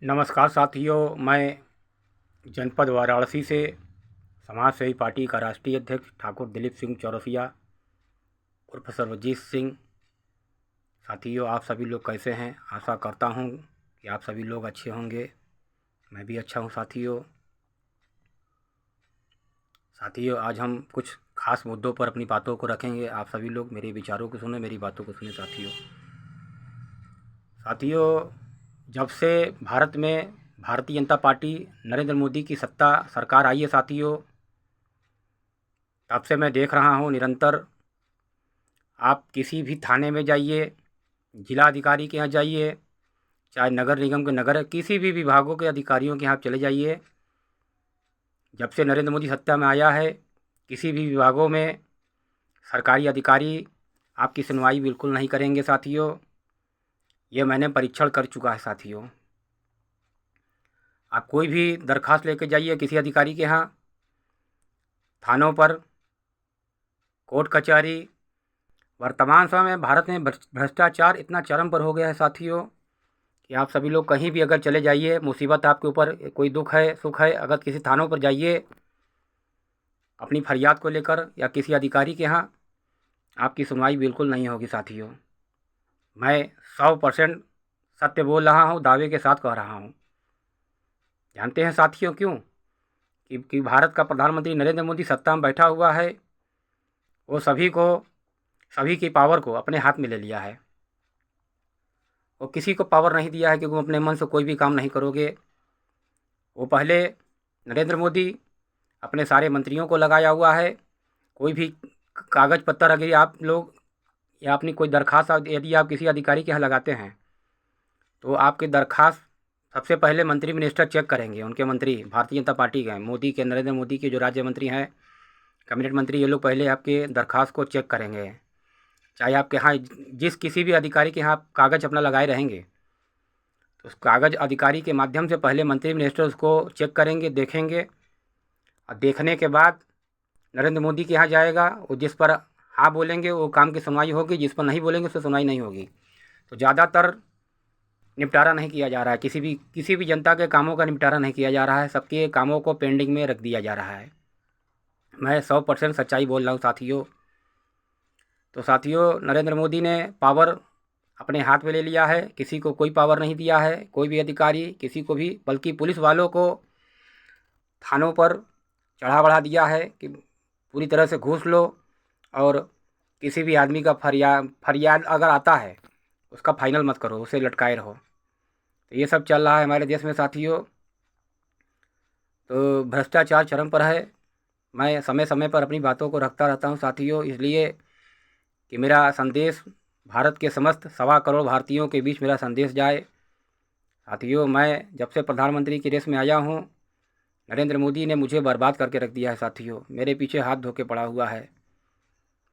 नमस्कार साथियों, मैं जनपद वाराणसी से समाज सेवी पार्टी का राष्ट्रीय अध्यक्ष ठाकुर दिलीप सिंह चौरसिया उर्फ सर्वजीत सिंह। साथियों, आप सभी लोग कैसे हैं? आशा करता हूं कि आप सभी लोग अच्छे होंगे। मैं भी अच्छा हूं। साथियों, आज हम कुछ खास मुद्दों पर अपनी बातों को रखेंगे। आप सभी लोग मेरे विचारों को सुने, मेरी बातों को सुने। साथियों, जब से भारत में भारतीय जनता पार्टी नरेंद्र मोदी की सत्ता सरकार आई है साथियों, तब से मैं देख रहा हूँ निरंतर आप किसी भी थाने में जाइए, जिला अधिकारी के यहाँ जाइए, चाहे नगर निगम के नगर किसी भी विभागों के अधिकारियों के यहाँ आप चले जाइए। जब से नरेंद्र मोदी सत्ता में आया है, किसी भी विभागों में सरकारी अधिकारी आपकी सुनवाई बिल्कुल नहीं करेंगे साथियों। ये मैंने परीक्षण कर चुका है साथियों। आप कोई भी दरख्वास्त लेके जाइए किसी अधिकारी के यहाँ, थानों पर, कोर्ट कचहरी, वर्तमान समय में भारत में भ्रष्टाचार इतना चरम पर हो गया है साथियों कि आप सभी लोग कहीं भी अगर चले जाइए, मुसीबत आपके ऊपर, कोई दुख है सुख है, अगर किसी थानों पर जाइए अपनी फरियाद को लेकर या किसी अधिकारी के यहाँ, आपकी सुनवाई बिल्कुल नहीं होगी साथियों। मैं 100% सत्य बोल रहा हूँ, दावे के साथ कह रहा हूँ। जानते हैं साथियों क्यों? कि भारत का प्रधानमंत्री नरेंद्र मोदी सत्ता में बैठा हुआ है, वो सभी की पावर को अपने हाथ में ले लिया है। वो किसी को पावर नहीं दिया है कि वो अपने मन से कोई भी काम नहीं करोगे। वो पहले नरेंद्र मोदी अपने सारे मंत्रियों को लगाया हुआ है। कोई भी कागज़ पत्तर अगर आप लोग या अपनी कोई दरख्वास्त यदि आप किसी अधिकारी के यहाँ लगाते हैं, तो आपकी दरख्वास्त सबसे पहले मंत्री मिनिस्टर चेक करेंगे। उनके मंत्री भारतीय जनता पार्टी के हैं, मोदी के, नरेंद्र मोदी के जो राज्य मंत्री हैं, कैबिनेट मंत्री, ये लोग पहले आपके दरख्वास्त को चेक करेंगे। चाहे आपके यहाँ जिस किसी भी अधिकारी के यहाँ आप कागज़ अपना लगाए रहेंगे, तो उस कागज़ अधिकारी के माध्यम से पहले मंत्री मिनिस्टर उसको चेक करेंगे, देखेंगे, और देखने के बाद नरेंद्र मोदी के यहाँ जाएगा। वो जिस पर हाँ बोलेंगे वो काम की सुनवाई होगी, जिस पर नहीं बोलेंगे उस पर सुनवाई नहीं होगी। तो ज़्यादातर निपटारा नहीं किया जा रहा है, किसी भी जनता के कामों का निपटारा नहीं किया जा रहा है, सबके कामों को पेंडिंग में रख दिया जा रहा है। मैं 100% सच्चाई बोल रहा हूँ साथियों। तो साथियों, नरेंद्र मोदी ने पावर अपने हाथ में ले लिया है, किसी को कोई पावर नहीं दिया है, कोई भी अधिकारी किसी को भी, बल्कि पुलिस वालों को थानों पर चढ़ा बढ़ा दिया है कि पूरी तरह से घूस लो, और किसी भी आदमी का फरियाद अगर आता है उसका फाइनल मत करो, उसे लटकाए रहो। तो ये सब चल रहा है हमारे देश में साथियों। तो भ्रष्टाचार चरम पर है। मैं समय समय पर अपनी बातों को रखता रहता हूँ साथियों, इसलिए कि मेरा संदेश भारत के समस्त 1.25 करोड़ भारतीयों के बीच मेरा संदेश जाए। साथियों, मैं जब से प्रधानमंत्री की रेस में आया हूँ, नरेंद्र मोदी ने मुझे बर्बाद करके रख दिया है साथियों। मेरे पीछे हाथ धो के पड़ा हुआ है।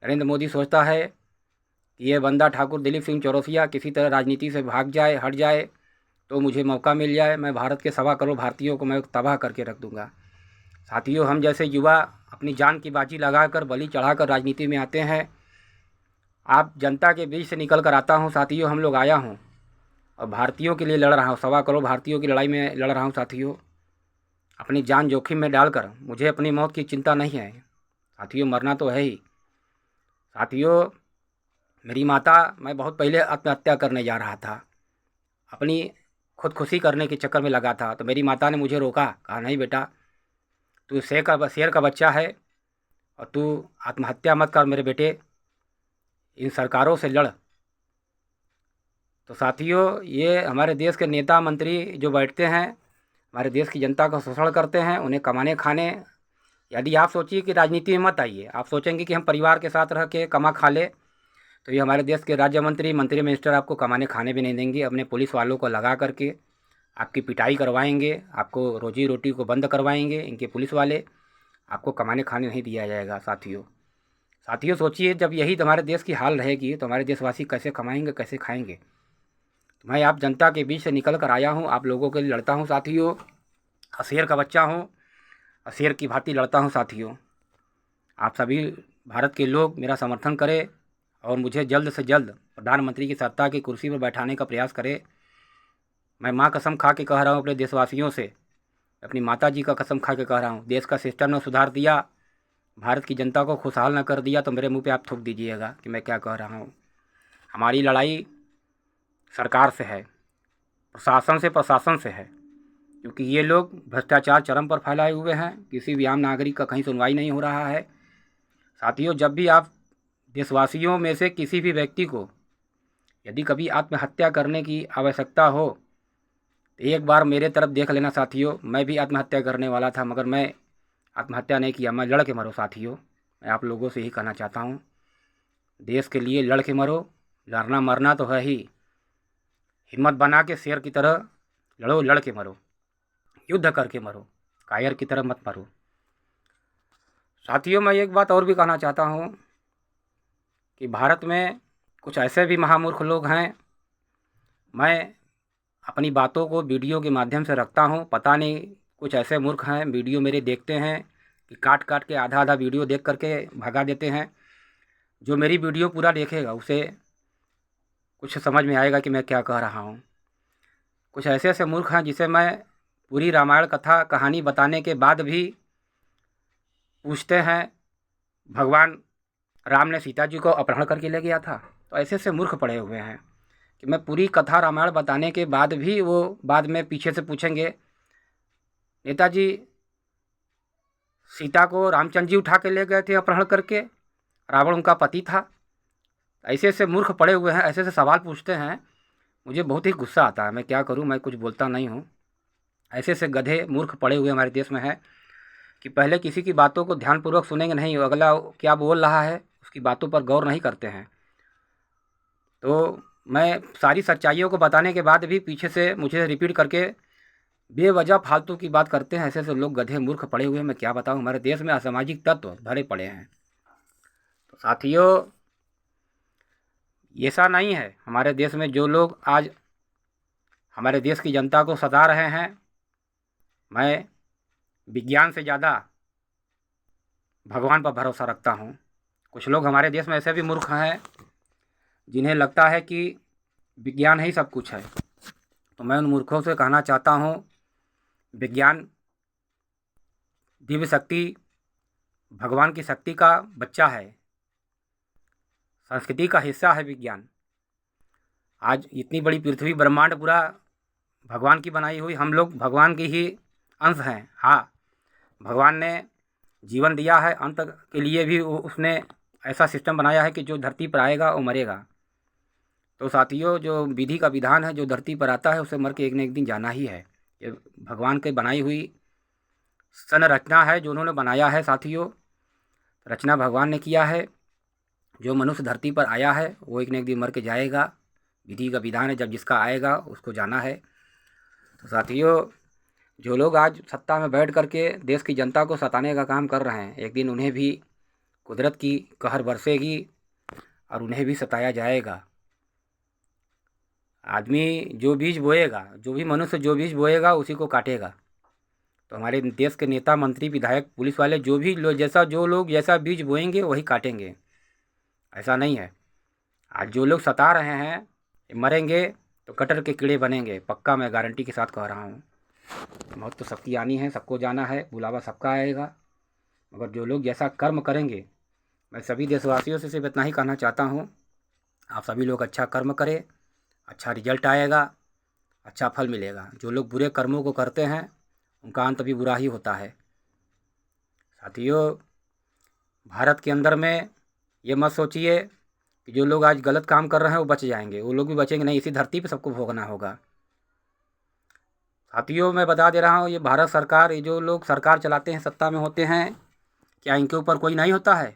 नरेंद्र मोदी सोचता है कि ये बंदा ठाकुर दिलीप सिंह चौरसिया किसी तरह राजनीति से भाग जाए, हट जाए, तो मुझे मौका मिल जाए, मैं भारत के 1.25 करोड़ भारतीयों को मैं तबाह करके रख दूँगा। साथियों, हम जैसे युवा अपनी जान की बाजी लगाकर, बलि चढ़ाकर राजनीति में आते हैं। आप जनता के बीच से निकल कर आता हूँ साथियों, हम लोग आया हूँ और भारतीयों के लिए लड़ रहा हूँ, 1.25 करोड़ भारतीयों की लड़ाई में लड़ रहा हूँ साथियों। अपनी जान जोखिम में डालकर, मुझे अपनी मौत की चिंता नहीं है साथियों, मरना तो है ही। साथियों, मेरी माता, मैं बहुत पहले आत्महत्या करने जा रहा था, अपनी खुदकुशी करने के चक्कर में लगा था, तो मेरी माता ने मुझे रोका, कहा नहीं बेटा, तू शेर का बच्चा है और तू आत्महत्या मत कर मेरे बेटे, इन सरकारों से लड़। तो साथियों, ये हमारे देश के नेता मंत्री जो बैठते हैं, हमारे देश की जनता का शोषण करते हैं, उन्हें कमाने खाने। यदि आप सोचिए कि राजनीति में मत आइए, आप सोचेंगे कि हम परिवार के साथ रह के कमा खा ले, तो ये हमारे देश के राज्य मंत्री, मंत्री मिनिस्टर आपको कमाने खाने भी नहीं देंगे। अपने पुलिस वालों को लगा करके आपकी पिटाई करवाएंगे, आपको रोजी रोटी को बंद करवाएंगे इनके पुलिस वाले, आपको कमाने खाने नहीं दिया जाएगा साथियों। साथियों, सोचिए जब यही हमारे देश की हाल रहेगी तो हमारे देशवासी कैसे कमाएंगे, कैसे खाएंगे? तो मैं आप जनता के बीच से निकल कर आया हूँ, आप लोगों के लिए लड़ता हूँ साथियों, शेर का बच्चा हूँ, शेर की भांति लड़ता हूँ साथियों। आप सभी भारत के लोग मेरा समर्थन करें और मुझे जल्द से जल्द प्रधानमंत्री की सत्ता की कुर्सी पर बैठाने का प्रयास करें। मैं माँ कसम खा के कह रहा हूँ अपने देशवासियों से, अपनी माता जी का कसम खा के कह रहा हूँ, देश का सिस्टम ने सुधार दिया, भारत की जनता को खुशहाल न कर दिया तो मेरे मुंह पे आप थूक दीजिएगा कि मैं क्या कह रहा हूँ। हमारी लड़ाई सरकार से है, प्रशासन से है, क्योंकि ये लोग भ्रष्टाचार चरम पर फैलाए हुए हैं। किसी भी आम नागरिक का कहीं सुनवाई नहीं हो रहा है। साथियों, जब भी आप देशवासियों में से किसी भी व्यक्ति को यदि कभी आत्महत्या करने की आवश्यकता हो तो एक बार मेरे तरफ देख लेना साथियों। मैं भी आत्महत्या करने वाला था, मगर मैं आत्महत्या नहीं किया, मैं लड़ के मरो साथियों। मैं आप लोगों से यही कहना चाहता हूँ, देश के लिए लड़ के मरो। लड़ना मरना तो है ही, हिम्मत बना के शेर की तरह लड़ो, लड़ के मरो, युद्ध करके मरो, कायर की तरह मत मरो। साथियों, मैं एक बात और भी कहना चाहता हूँ कि भारत में कुछ ऐसे भी महामूर्ख लोग हैं। मैं अपनी बातों को वीडियो के माध्यम से रखता हूँ, पता नहीं कुछ ऐसे मूर्ख हैं, वीडियो मेरे देखते हैं कि काट काट के आधा आधा वीडियो देख करके भगा देते हैं। जो मेरी वीडियो पूरा देखेगा उसे कुछ समझ में आएगा कि मैं क्या कह रहा हूँ। कुछ ऐसे ऐसे मूर्ख हैं जिसे मैं पूरी रामायण कथा कहानी बताने के बाद भी पूछते हैं भगवान राम ने सीता जी को अपहरण करके ले गया था। तो ऐसे ऐसे मूर्ख पड़े हुए हैं कि मैं पूरी कथा रामायण बताने के बाद भी वो बाद में पीछे से पूछेंगे, नेताजी सीता को रामचंद्र जी उठा के ले गए थे अपहरण करके, रावण उनका पति था। ऐसे ऐसे मूर्ख पड़े हुए हैं, ऐसे ऐसे सवाल पूछते हैं, मुझे बहुत ही गुस्सा आता है। मैं क्या करूं, मैं कुछ बोलता नहीं हूं। ऐसे ऐसे गधे मूर्ख पड़े हुए हमारे देश में हैं कि पहले किसी की बातों को ध्यानपूर्वक सुनेंगे नहीं, अगला क्या बोल रहा है उसकी बातों पर गौर नहीं करते हैं। तो मैं सारी सच्चाइयों को बताने के बाद भी पीछे से मुझे रिपीट करके बेवजह फालतू की बात करते हैं। ऐसे ऐसे लोग गधे मूर्ख पड़े हुए हैं, मैं क्या बताऊं। हमारे देश में असामाजिक तत्व भरे पड़े हैं। तो साथियों, ऐसा नहीं है हमारे देश में जो लोग आज हमारे देश की जनता को सता रहे हैं। मैं विज्ञान से ज़्यादा भगवान पर भरोसा रखता हूँ। कुछ लोग हमारे देश में ऐसे भी मूर्ख हैं जिन्हें लगता है कि विज्ञान ही सब कुछ है। तो मैं उन मूर्खों से कहना चाहता हूँ, विज्ञान दिव्य शक्ति, भगवान की शक्ति का बच्चा है, संस्कृति का हिस्सा है विज्ञान। आज इतनी बड़ी पृथ्वी ब्रह्मांड पूरा भगवान की बनाई हुई, हम लोग भगवान की ही अंश हैं। हाँ, भगवान ने जीवन दिया है, अंत के लिए भी उसने ऐसा सिस्टम बनाया है कि जो धरती पर आएगा वो मरेगा। तो साथियों, जो विधि का विधान है, जो धरती पर आता है उसे मर के एक न एक दिन जाना ही है। ये भगवान के बनाई हुई संरचना है जो उन्होंने बनाया है। साथियों, रचना भगवान ने किया है। जो मनुष्य धरती पर आया है वो एक न एक दिन मर के जाएगा। विधि का विधान है, जब जिसका आएगा उसको जाना है। तो साथियों, जो लोग आज सत्ता में बैठ करके देश की जनता को सताने का काम कर रहे हैं, एक दिन उन्हें भी कुदरत की कहर बरसेगी और उन्हें भी सताया जाएगा। आदमी जो बीज बोएगा, जो भी मनुष्य जो बीज बोएगा उसी को काटेगा। तो हमारे देश के नेता, मंत्री, विधायक, पुलिस वाले जो भी लोग जैसा बीज बोएंगे वही काटेंगे। ऐसा नहीं है। आज जो लोग सता रहे हैं मरेंगे तो कटर के कीड़े बनेंगे, पक्का मैं गारंटी के साथ कह रहा हूँ। मौत तो सबकी आनी है, सबको जाना है, बुलावा सबका आएगा। मगर जो लोग जैसा कर्म करेंगे, मैं सभी देशवासियों से सिर्फ इतना ही कहना चाहता हूँ, आप सभी लोग अच्छा कर्म करें, अच्छा रिजल्ट आएगा, अच्छा फल मिलेगा। जो लोग बुरे कर्मों को करते हैं उनका अंत भी बुरा ही होता है। साथियों, भारत के अंदर में ये मत सोचिए कि जो लोग आज गलत काम कर रहे हैं वो बच जाएंगे, वो लोग भी बचेंगे नहीं। इसी धरती पे सबको भोगना होगा। साथियों, मैं बता दे रहा हूँ, ये भारत सरकार, ये जो लोग सरकार चलाते हैं, सत्ता में होते हैं, क्या इनके ऊपर कोई नहीं होता है?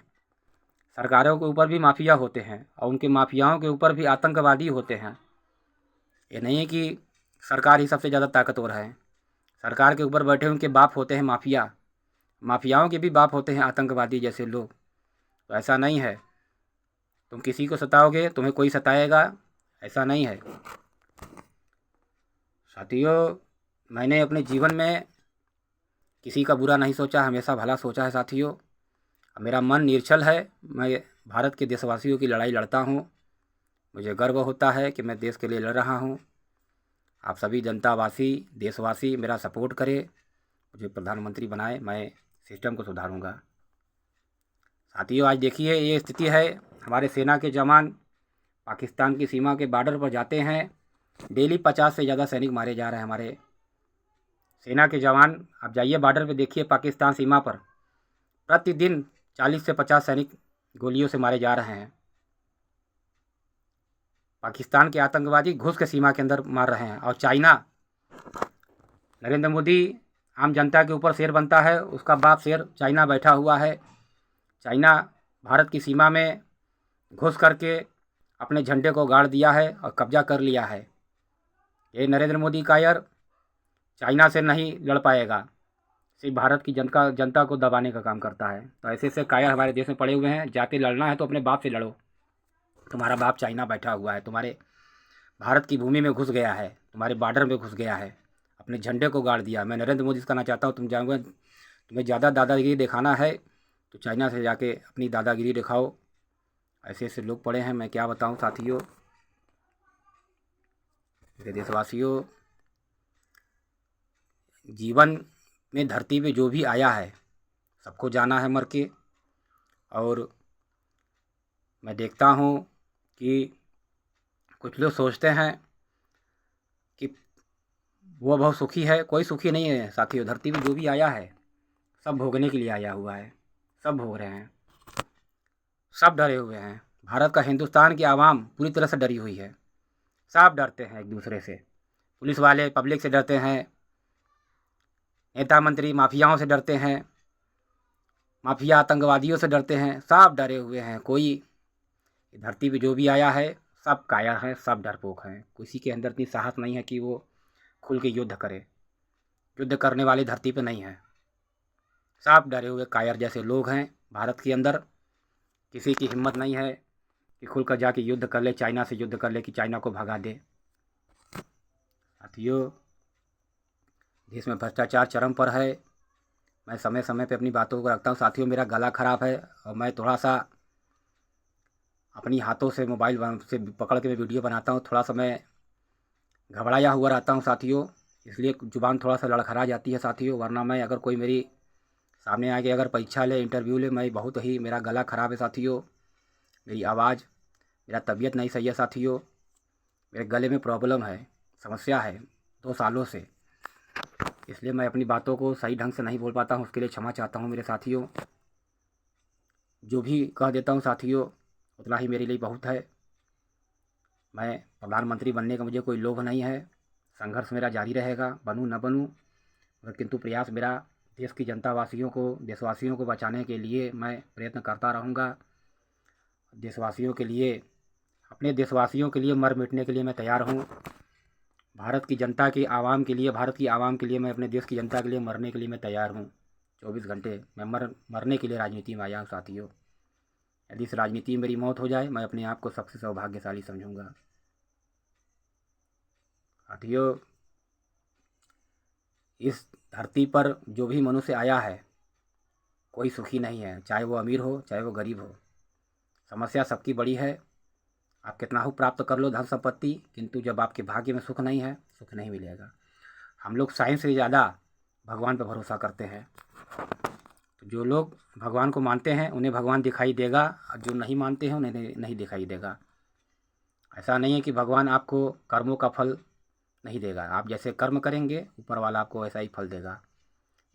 सरकारों के ऊपर भी माफिया होते हैं और उनके माफियाओं के ऊपर भी आतंकवादी होते हैं। ये नहीं है कि सरकार ही सबसे ज़्यादा ताकतवर है। सरकार के ऊपर बैठे उनके बाप होते हैं माफिया, माफियाओं के भी बाप होते हैं आतंकवादी जैसे लोग। तो ऐसा नहीं है तुम किसी को सताओगे तुम्हें कोई सताएगा, ऐसा नहीं है। साथियों, मैंने अपने जीवन में किसी का बुरा नहीं सोचा, हमेशा भला सोचा है। साथियों, मेरा मन निर्छल है। मैं भारत के देशवासियों की लड़ाई लड़ता हूँ। मुझे गर्व होता है कि मैं देश के लिए लड़ रहा हूँ। आप सभी जनतावासी, देशवासी मेरा सपोर्ट करें, मुझे प्रधानमंत्री बनाए, मैं सिस्टम को सुधारूंगा। साथियों, आज देखिए ये स्थिति है, हमारे सेना के जवान पाकिस्तान की सीमा के बॉर्डर पर जाते हैं, डेली 50 से ज़्यादा सैनिक मारे जा रहे हैं हमारे सेना के जवान। आप जाइए बॉर्डर पे, देखिए पाकिस्तान सीमा पर प्रतिदिन 40 से 50 सैनिक गोलियों से मारे जा रहे हैं। पाकिस्तान के आतंकवादी घुस के सीमा के अंदर मार रहे हैं। और चाइना, नरेंद्र मोदी आम जनता के ऊपर शेर बनता है, उसका बाप शेर चाइना बैठा हुआ है। चाइना भारत की सीमा में घुस करके अपने झंडे को गाड़ दिया है और कब्जा कर लिया है। ये नरेंद्र मोदी कायर चाइना से नहीं लड़ पाएगा, सिर्फ भारत की जनता को दबाने का काम करता है। तो ऐसे ऐसे कायर हमारे देश में पड़े हुए हैं। जाके लड़ना है तो अपने बाप से लड़ो। तुम्हारा बाप चाइना बैठा हुआ है, तुम्हारे भारत की भूमि में घुस गया है, तुम्हारे बॉर्डर में घुस गया है, अपने झंडे को गाड़ दिया। मैं नरेंद्र मोदी से कहना चाहता हूँ, तुम जाओगे, तुम्हें ज़्यादा दादागिरी दिखाना है तो चाइना से जाके अपनी दादागिरी दिखाओ। ऐसे ऐसे लोग पड़े हैं, मैं क्या बताऊँ साथियों। मेरे देशवासियों, जीवन में धरती पे जो भी आया है सबको जाना है मर के। और मैं देखता हूँ कि कुछ लोग सोचते हैं कि वो बहुत सुखी है, कोई सुखी नहीं है साथियों। धरती पे जो भी आया है सब भोगने के लिए आया हुआ है, सब भोग रहे हैं, सब डरे हुए हैं। भारत का, हिंदुस्तान की आवाम पूरी तरह से डरी हुई है, सब डरते हैं एक दूसरे से। पुलिस वाले पब्लिक से डरते हैं, नेता मंत्री माफियाओं से डरते हैं, माफिया आतंकवादियों से डरते हैं, सब डरे हुए हैं। कोई धरती पे जो भी आया है सब कायर हैं, सब डरपोक हैं। किसी के अंदर इतनी साहस नहीं है कि वो खुल के युद्ध करे। युद्ध करने वाली धरती पे नहीं है, सब डरे हुए कायर जैसे लोग हैं भारत के अंदर। किसी की हिम्मत नहीं है कि खुल कर जाके युद्ध कर ले, चाइना से युद्ध कर ले, कि चाइना को भगा दे। साथियों, देश में भ्रष्टाचार चरम पर है। मैं समय समय पे अपनी बातों को रखता हूँ साथियों। मेरा गला ख़राब है और मैं थोड़ा सा अपनी हाथों से मोबाइल से पकड़ के मैं वीडियो बनाता हूँ। थोड़ा सा मैं घबराया हुआ रहता हूँ साथियों, इसलिए ज़ुबान थोड़ा सा लड़खड़ा जाती है साथियों। वरना मैं, अगर कोई मेरी सामने आके अगर परीक्षा ले, इंटरव्यू ले, मैं बहुत ही, मेरा गला ख़राब है साथियों, मेरी आवाज़, मेरा तबीयत नहीं सही है साथियों। मेरे गले में प्रॉब्लम है, समस्या है 2 सालों से, इसलिए मैं अपनी बातों को सही ढंग से नहीं बोल पाता हूँ। उसके लिए क्षमा चाहता हूँ मेरे साथियों। जो भी कह देता हूँ साथियों, उतना ही मेरे लिए बहुत है। मैं प्रधानमंत्री बनने का मुझे कोई लोभ नहीं है। संघर्ष मेरा जारी रहेगा, बनूँ न बनूँ, मगर किंतु प्रयास मेरा देश की जनतावासियों को, देशवासियों को बचाने के लिए मैं प्रयत्न करता रहूँगा। देशवासियों के लिए, अपने देशवासियों के लिए मर मिटने के लिए मैं तैयार हूँ। भारत की जनता की आवाम के लिए, भारत की आवाम के लिए, मैं अपने देश की जनता के लिए मरने के लिए मैं तैयार हूँ। 24 घंटे मैं मरने के लिए राजनीति में आया हूँ साथियों। यदि इस राजनीति में मेरी मौत हो जाए, मैं अपने आप को सबसे सौभाग्यशाली समझूंगा। साथियों, इस धरती पर जो भी मनुष्य आया है कोई सुखी नहीं है, चाहे वो अमीर हो चाहे वो गरीब हो। समस्या सबकी बड़ी है। आप कितना हो प्राप्त कर लो धन संपत्ति, किंतु जब आपके भाग्य में सुख नहीं है, सुख नहीं मिलेगा। हम लोग साइंस से ज़्यादा भगवान पर भरोसा करते हैं। तो जो लोग भगवान को मानते हैं उन्हें भगवान दिखाई देगा, और जो नहीं मानते हैं उन्हें नहीं दिखाई देगा। ऐसा नहीं है कि भगवान आपको कर्मों का फल नहीं देगा। आप जैसे कर्म करेंगे ऊपर वाला आपको वैसा ही फल देगा।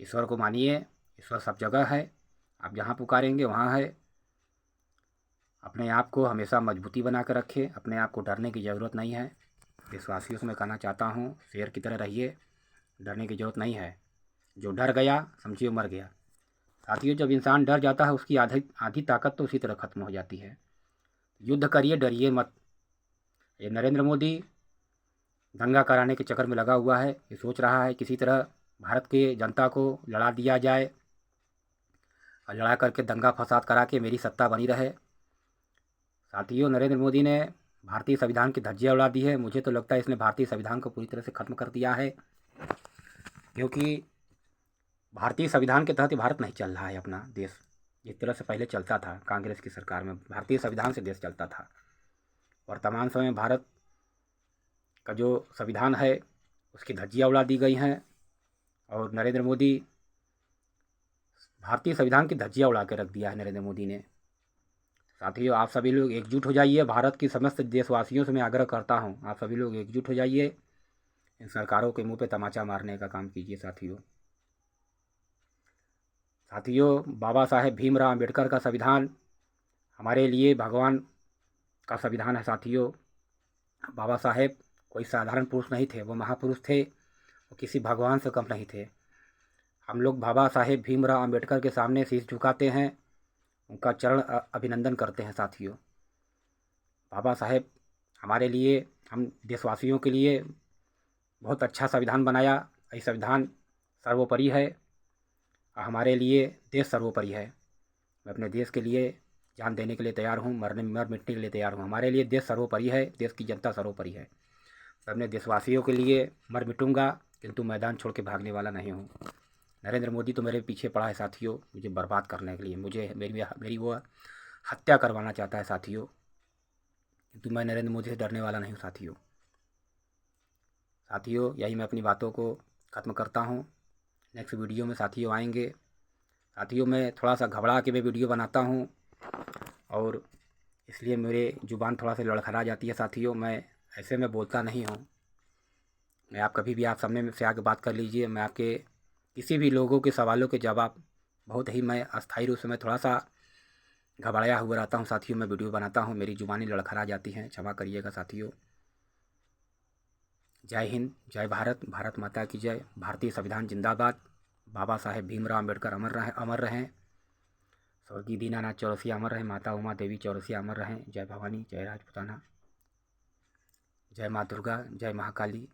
ईश्वर को मानिए, ईश्वर सब जगह है, आप जहाँ पुकारेंगे वहाँ है। अपने आप को हमेशा मजबूती बना कर रखें, अपने आप को डरने की ज़रूरत नहीं है। देशवासियों से मैं कहना चाहता हूँ, शेर की तरह रहिए, डरने की ज़रूरत नहीं है। जो डर गया समझिए मर गया। साथियों, जब इंसान डर जाता है उसकी आधी आधी ताकत तो उसी तरह ख़त्म हो जाती है। युद्ध करिए, डरिए मत। ये नरेंद्र मोदी दंगा कराने के चक्कर में लगा हुआ है। ये सोच रहा है किसी तरह भारत के जनता को लड़ा दिया जाए और लड़ा करके दंगा फसाद करा के मेरी सत्ता बनी रहे। साथियों, नरेंद्र मोदी ने भारतीय संविधान की धज्जियां उड़ा दी है। मुझे तो लगता है इसने भारतीय संविधान को पूरी तरह से ख़त्म कर दिया है, क्योंकि भारतीय संविधान के तहत भारत नहीं चल रहा है अपना देश। जिस तरह से पहले चलता था कांग्रेस की सरकार में, भारतीय संविधान से देश चलता था। वर्तमान समय में भारत का जो संविधान है उसकी धज्जियाँ उड़ा दी गई हैं और नरेंद्र मोदी भारतीय संविधान की धज्जियाँ उड़ा के रख दिया है नरेंद्र मोदी ने। साथियों, आप सभी लोग एकजुट हो जाइए। भारत की समस्त देशवासियों से मैं आग्रह करता हूँ, आप सभी लोग एकजुट हो जाइए। इन सरकारों के मुंह पे तमाचा मारने का काम कीजिए साथियों। बाबा साहेब भीमराव अम्बेडकर का संविधान हमारे लिए भगवान का संविधान है साथियों। बाबा साहेब कोई साधारण पुरुष नहीं थे, वो महापुरुष थे, वो किसी भगवान से कम नहीं थे। हम लोग बाबा साहेब भीमराव अम्बेडकर के सामने शीश झुकाते हैं, उनका चरण अभिनंदन करते हैं साथियों। बाबा साहेब हमारे लिए, हम देशवासियों के लिए बहुत अच्छा संविधान बनाया। ये संविधान सर्वोपरि है, हमारे लिए देश सर्वोपरि है। मैं अपने देश के लिए जान देने के लिए तैयार हूँ, मर मिटने के लिए तैयार हूँ। हमारे लिए देश सर्वोपरि है, देश की जनता सर्वोपरि है। मैं अपने देशवासियों के लिए मर मिटूँगा, किंतु मैदान छोड़ के भागने वाला नहीं हूँ। नरेंद्र मोदी तो मेरे पीछे पड़ा है साथियों, मुझे बर्बाद करने के लिए, मुझे मेरी वो हत्या करवाना चाहता है साथियों, किंतु मैं नरेंद्र मोदी से डरने वाला नहीं हूँ साथियों। यही मैं अपनी बातों को ख़त्म करता हूँ। नेक्स्ट वीडियो में साथियों आएंगे। साथियों, मैं थोड़ा सा घबरा के मैं वीडियो बनाता हूँ और इसलिए मेरे ज़ुबान थोड़ा सा लड़खड़ा जाती है साथियों। मैं ऐसे में बोलता नहीं हूँ। मैं आप कभी भी आप सामने से आके बात कर लीजिए, मैं आपके किसी भी लोगों के सवालों के जवाब बहुत ही मैं अस्थायी रूप से मैं थोड़ा सा घबराया हुआ रहता हूँ साथियों। मैं वीडियो बनाता हूँ, मेरी ज़ुबानी लड़खड़ा जाती हैं, क्षमा करिएगा साथियों। जय हिंद, जय भारत, भारत माता की जय, भारतीय संविधान जिंदाबाद। बाबा साहेब भीमराव अम्बेडकर अमर रहें। स्वर्गीय दीनानाथ चौरसिया अमर रहें। माता उमा देवी चौरसिया अमर रहें। जय भवानी, जय राजपुताना, जय माँ दुर्गा, जय महाकाली।